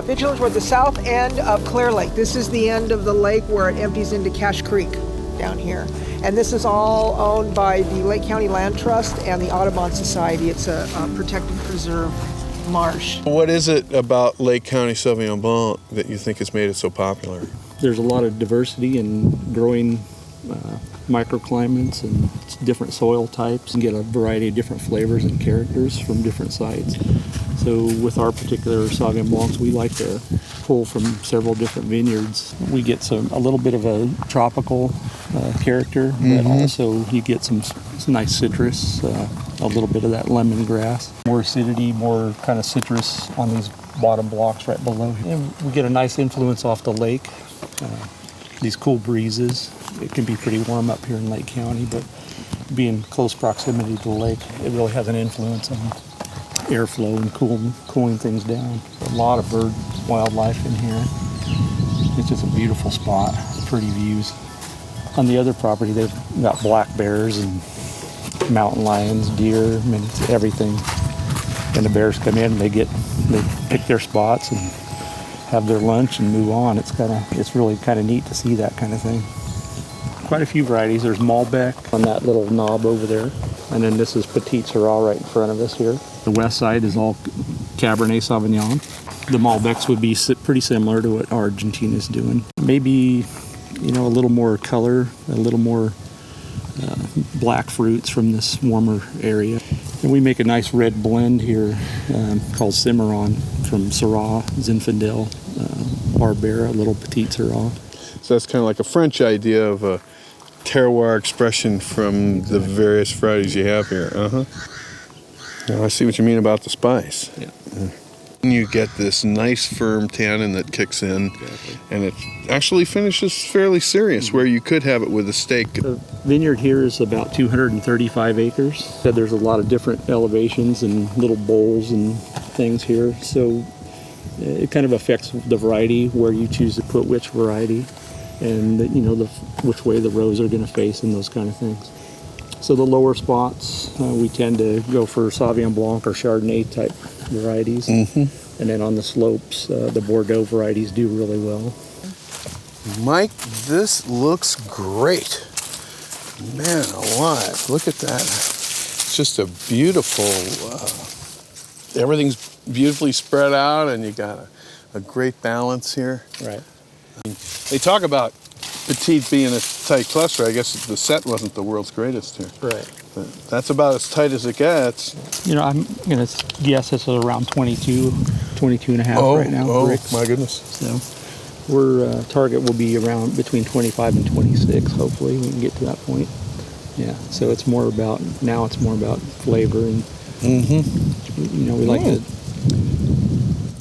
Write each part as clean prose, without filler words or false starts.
Vigilance, we're at the south end of Clear Lake. This is the end of the lake where it empties into Cache Creek down here. And this is all owned by the Lake County Land Trust and the Audubon Society. It's a protected preserve marsh. What is it about Lake County Sauvignon Blanc that you think has made it so popular? There's a lot of diversity in growing microclimates and different soil types, and get a variety of different flavors and characters from different sites. So with our particular Sauvignon Blancs, we like to pull from several different vineyards. We get a little bit of a tropical character, but also you get some nice citrus, a little bit of that lemongrass. More acidity, more kind of citrus on these bottom blocks right below. And we get a nice influence off the lake. These cool breezes. It can be pretty warm up here in Lake County, but being close proximity to the lake, it really has an influence on airflow and cooling things down. A lot of bird wildlife in here. It's just a beautiful spot, pretty views. On the other property, they've got black bears and mountain lions, deer, I mean, it's everything. And the bears come in, they pick their spots and have their lunch and move on. It's really kind of neat to see that kind of thing. Quite a few varieties. There's Malbec on that little knob over there. And then this is Petite Syrah right in front of us here. The west side is all Cabernet Sauvignon. The Malbecs would be pretty similar to what Argentina's doing. Maybe, a little more color, a little more black fruits from this warmer area. And we make a nice red blend here called Cimarron from Syrah, Zinfandel, Barbera, little Petite Syrah. So that's kind of like a French idea of a terroir expression from the various varieties you have here. Now I see what you mean about the spice. Yeah. You get this nice firm tannin that kicks in, and it actually finishes fairly serious, where you could have it with a steak. The vineyard here is about 235 acres. There's a lot of different elevations and little bowls and things here, so it kind of affects the variety, where you choose to put which variety, and which way the rows are going to face and those kind of things. So the lower spots, we tend to go for Sauvignon Blanc or Chardonnay type varieties. And then on the slopes, the Bordeaux varieties do really well. Mike, this looks great. Man alive, look at that. It's just a beautiful, everything's beautifully spread out, and you got a great balance here. Right. They talk about Petite being a tight cluster. I guess the set wasn't the world's greatest here. Right. But that's about as tight as it gets. I'm going to guess it's around 22 and a half right now. Oh, bricks. My goodness. So we're target will be around between 25 and 26. Hopefully we can get to that point. Yeah. So it's more about flavor and we like to.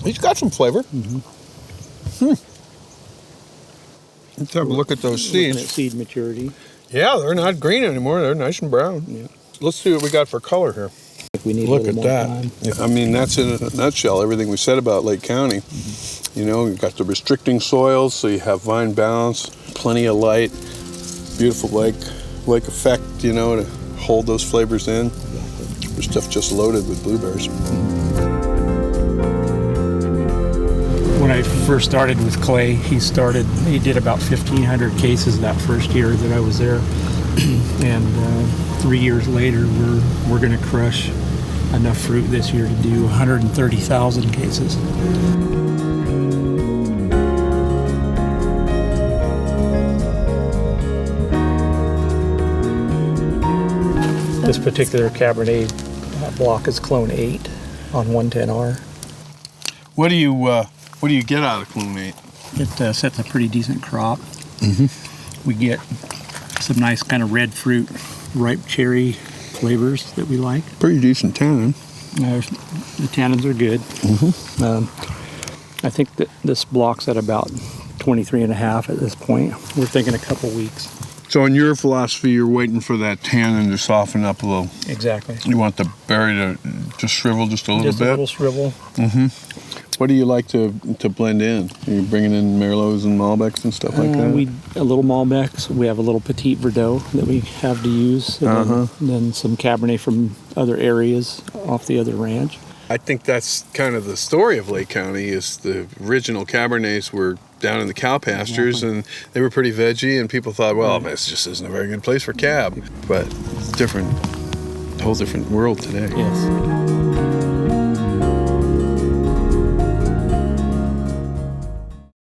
He's got some flavor. Let's have a look at those seeds. At seed maturity. Yeah, they're not green anymore. They're nice and brown. Yeah. Let's see what we got for color here. We need Look a at little that. more time. Yeah, I mean, that's in a nutshell everything we said about Lake County. You've got the restricting soils, so you have vine balance, plenty of light, beautiful lake effect, to hold those flavors in. Exactly. There's stuff just loaded with blueberries. When I first started with Clay, he did about 1,500 cases that first year that I was there. And 3 years later, we're going to crush enough fruit this year to do 130,000 cases. This particular Cabernet block is clone 8 on 110R. What do you get out of clone 8? It sets a pretty decent crop. We get some nice kind of red fruit, ripe cherry flavors that we like. Pretty decent tannin. The tannins are good. I think that this block's at about 23.5 at this point. We're thinking a couple weeks. So in your philosophy, you're waiting for that tannin to soften up a little. Exactly. You want the berry to just shrivel just a little Just bit? a little shrivel. What do you like to blend in? Are you bringing in Merlots and Malbecs and stuff like that? A little Malbecs. We have a little Petit Verdot that we have to use. And then some Cabernet from other areas off the other ranch. I think that's kind of the story of Lake County is the original Cabernets were down in the cow pastures and they were pretty veggie and people thought, well, this just isn't a very good place for cab. But it's different, a whole different world today. Yes.